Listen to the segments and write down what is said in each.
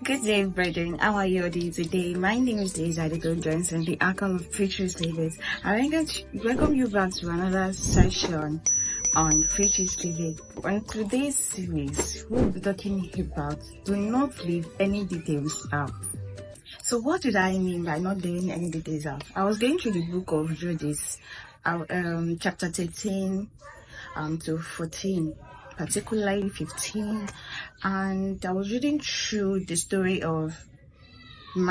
Good day, brethren. How are you all doing today? My name is Adigo Johnson, the uncle of Preachers Leaders. I welcome you back to another session on Preachers Leaders. On today's series, we'll be talking about do not leave any details out. So what did I mean by not leaving any details out? I was going through the book of Judges, chapter 13 to 14. Particularly 15, and I was reading through the story of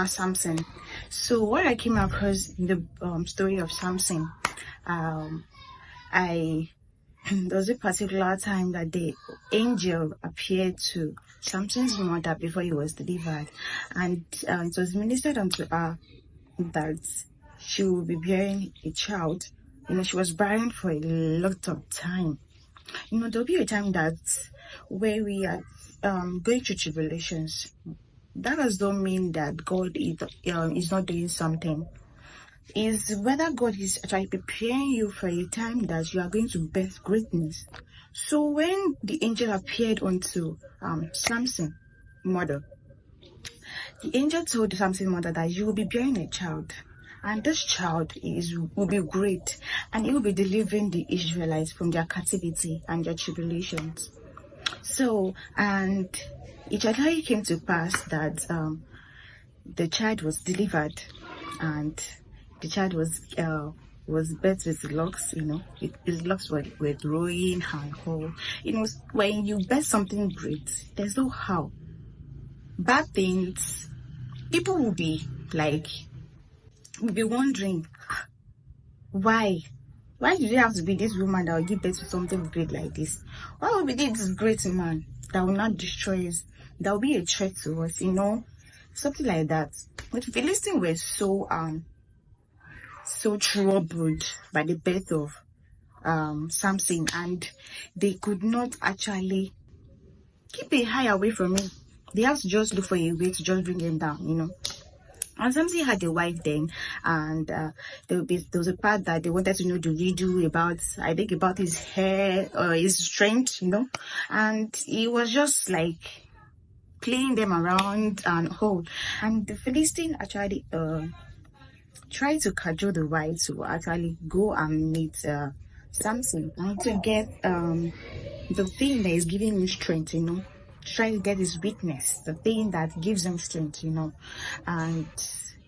Samson. So what I came across in the story of Samson, there was a particular time that the angel appeared to Samson's mother before he was delivered, and it was ministered unto her that she will be bearing a child. She was barren for a lot of time. There'll be a time that where we are going through tribulations. That does not mean that God is not doing something. Is whether God is actually preparing you for a time that you are going to birth greatness. So when the angel appeared unto Samson's mother, the angel told Samson's mother that you will be bearing a child. And this child will be great, and he will be delivering the Israelites from their captivity and their tribulations. So, and it actually came to pass that the child was delivered, and the child was birthed with locks. His locks were growing and all. When you birth something great, there's no how. Bad things, people will be like. We'll be wondering why did it have to be this woman that will give birth to something great like this? Why would be this great man that will not destroy us, that will be a threat to us, something like that. But the Philistines were so troubled by the birth of Samson, and they could not actually keep a eye away from him. They have to just look for a way to just bring him down, And Samson had a wife then, and there was a part that they wanted to know the riddle about his hair or his strength, and he was just like playing them around and all. And the Philistine actually tried to cajole the wife to actually go and meet Samson and to get the thing that is giving him strength, try to get his weakness, the thing that gives him strength, and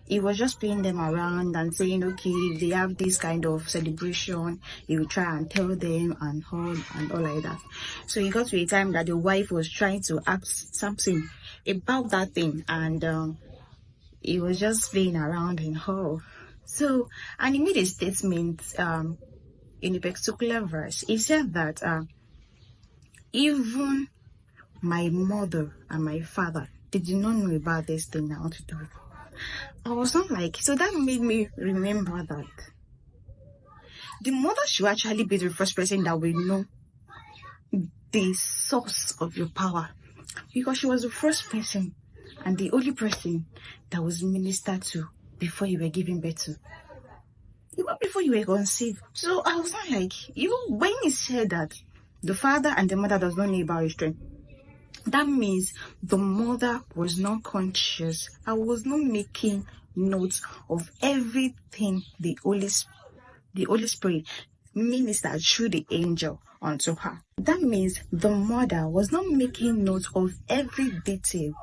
he was just playing them around and saying, okay, if they have this kind of celebration, he will try and tell them and all like that. So he got to a time that the wife was trying to ask Samson about that thing, and he was just playing around in all. So, and he made a statement in a particular verse. He said that even my mother and my father, they did not know about this thing I want to do. I was not like, so that made me remember that the mother should actually be the first person that will know the source of your power, because she was the first person and the only person that was ministered to before you were giving birth to, even before you were conceived. So I was not like, when he said that the father and the mother does not know about your strength, that means the mother was not conscious. I was not making notes of everything the Holy Spirit ministered through the angel unto her. That means the mother was not making notes of every detail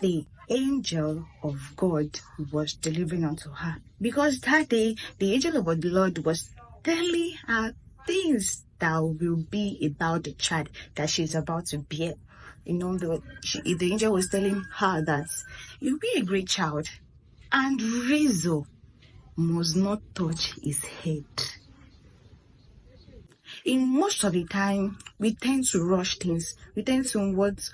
the angel of God was delivering unto her. Because that day, the angel of the Lord was telling her things that will be about the child that she's about to bear. The angel was telling her that you'll be a great child, and razor must not touch his head. In most of the time, we tend to rush things. We tend to want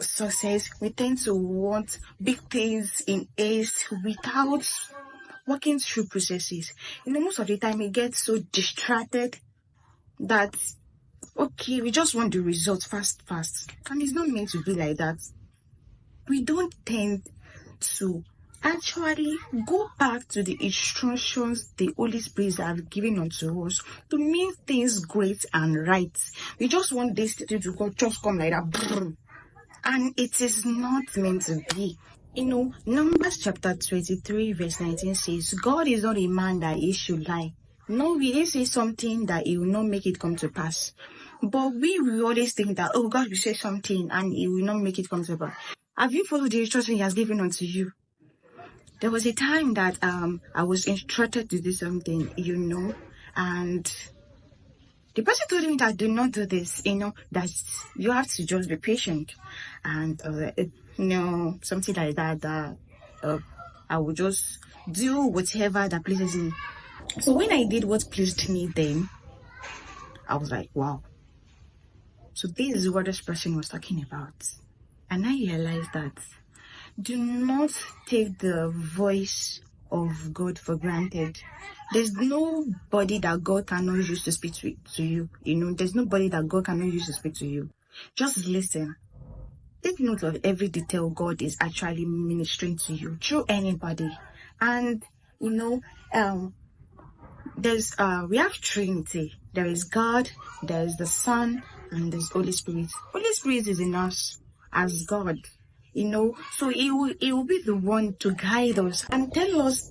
success. We tend to want big things in haste without working through processes. Most of the time, we get so distracted that, okay, we just want the results fast. And it's not meant to be like that. We don't tend to actually go back to the instructions the Holy Spirit have given unto us to make things great and right. We just want this thing to go, just come like that, brrr. And it is not meant to be. Numbers chapter 23 verse 19 says, God is not a man that he should lie. No, he didn't say something that he will not make it come to pass. But we will always think that, oh, God will say something and he will not make it come to pass. Have you followed the instruction he has given unto you? There was a time that I was instructed to do something, and the person told me that do not do this, that you have to just be patient, and something like that, I would just do whatever that pleases me. So when I did what pleased me, then I was like, wow. So this is what this person was talking about. And I realized that do not take the voice of God for granted. There's nobody that God cannot use to speak to you. There's nobody that God cannot use to speak to you. Just listen. Take note of every detail God is actually ministering to you through anybody. And we have Trinity. There is God, there is the Son, and there's Holy Spirit. Holy Spirit is in us as God. So he will be the one to guide us and tell us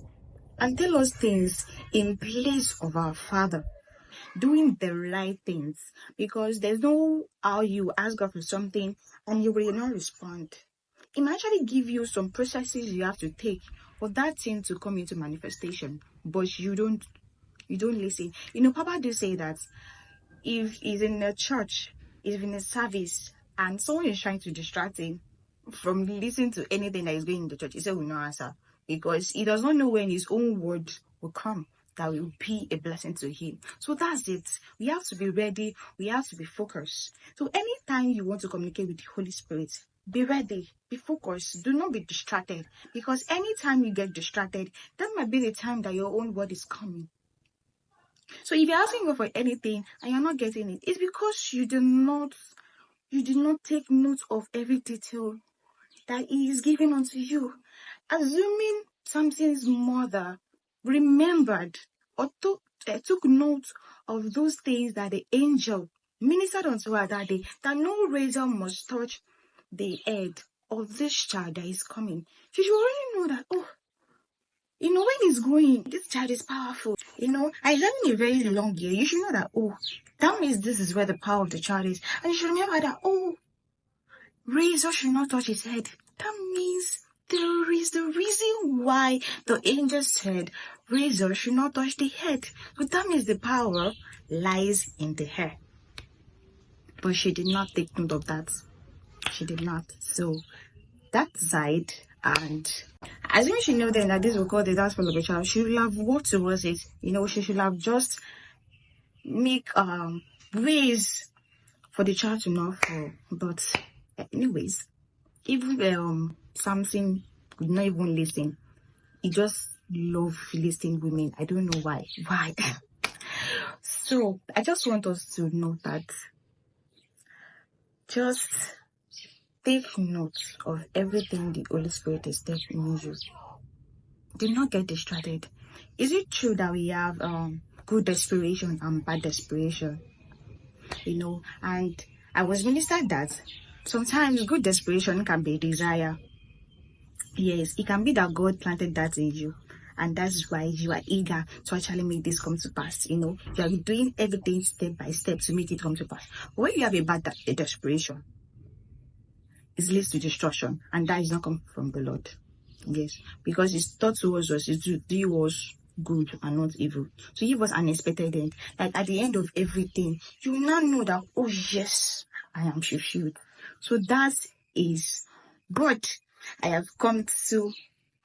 things in place of our Father, doing the right things, because there's no how you ask God for something and you will not respond. He might actually give you some processes you have to take for that thing to come into manifestation, but you don't listen. Papa do say that if he's in a church, if in a service, and someone is trying to distract him from listening to anything that is going in the church, he said, will not answer, because he does not know when his own word will come that will be a blessing to him. So that's it. We have to be ready. We have to be focused. So anytime you want to communicate with the Holy Spirit, be ready, be focused, do not be distracted, because anytime you get distracted, that might be the time that your own word is coming. So if you're asking God for anything and you're not getting it, it's because you did not take note of every detail that he is giving unto you. Assuming Samson's mother remembered or took note of those things that the angel ministered unto her that day, that no razor must touch the head of this child that is coming. She should already know that, when he's growing, this child is powerful. And having a very long year, you should know that, that means this is where the power of the child is. And you should remember that, razor should not touch his head. That means there is the reason why the angel said razor should not touch the head. But that means the power lies in the hair. But she did not take note of that. She did not. So that side, and assuming she knew then that this will call the dance for the child, she should have worked towards it. She should have just make ways for the child to not fall. But anyways, even Samson could not even listen. He just loved Philistine women. I don't know why. So I just want us to know that just take note of everything the Holy Spirit is telling you. Do not get distracted. Is it true that we have good desperation and bad desperation? And I was ministered that sometimes good desperation can be desire. Yes, it can be that God planted that in you, and that's why you are eager to actually make this come to pass. You are doing everything step by step to make it come to pass. But when you have a bad desperation, it leads to destruction, and that is not come from the Lord. Yes, because His thought towards us is to do us good and not evil. So He was unexpected end. Like at the end of everything, you will now know that, oh yes, I am fulfilled. So that is what I have come to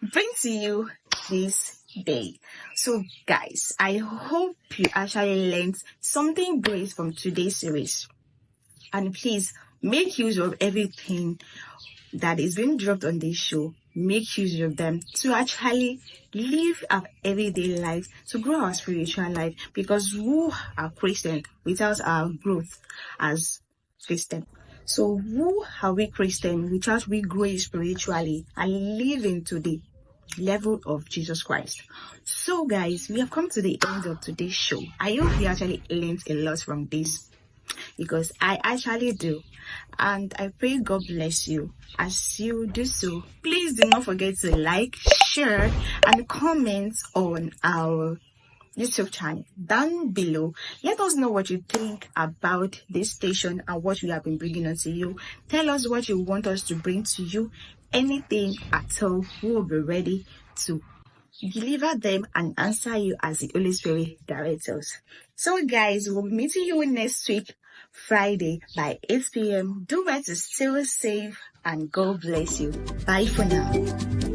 bring to you this day. So guys, I hope you actually learned something great from today's series. And please make use of everything that is being dropped on this show. Make use of them to actually live our everyday life, to grow our spiritual life, because who are Christian without our growth as Christian? So who are we Christian without we growing spiritually and living today level of Jesus Christ. So guys, we have come to the end of today's show. I hope you actually learned a lot from this, because I actually do. And I pray God bless you. As you do so, please do not forget to like, share, and comment on our YouTube channel down below. Let us know what you think about this station and what we have been bringing unto you. Tell us what you want us to bring to you. Anything at all, we will be ready to deliver them and answer you as the Holy Spirit directs us. So guys, we'll be meeting you next week, Friday by 8 p.m. Do well to stay safe and God bless you. Bye for now.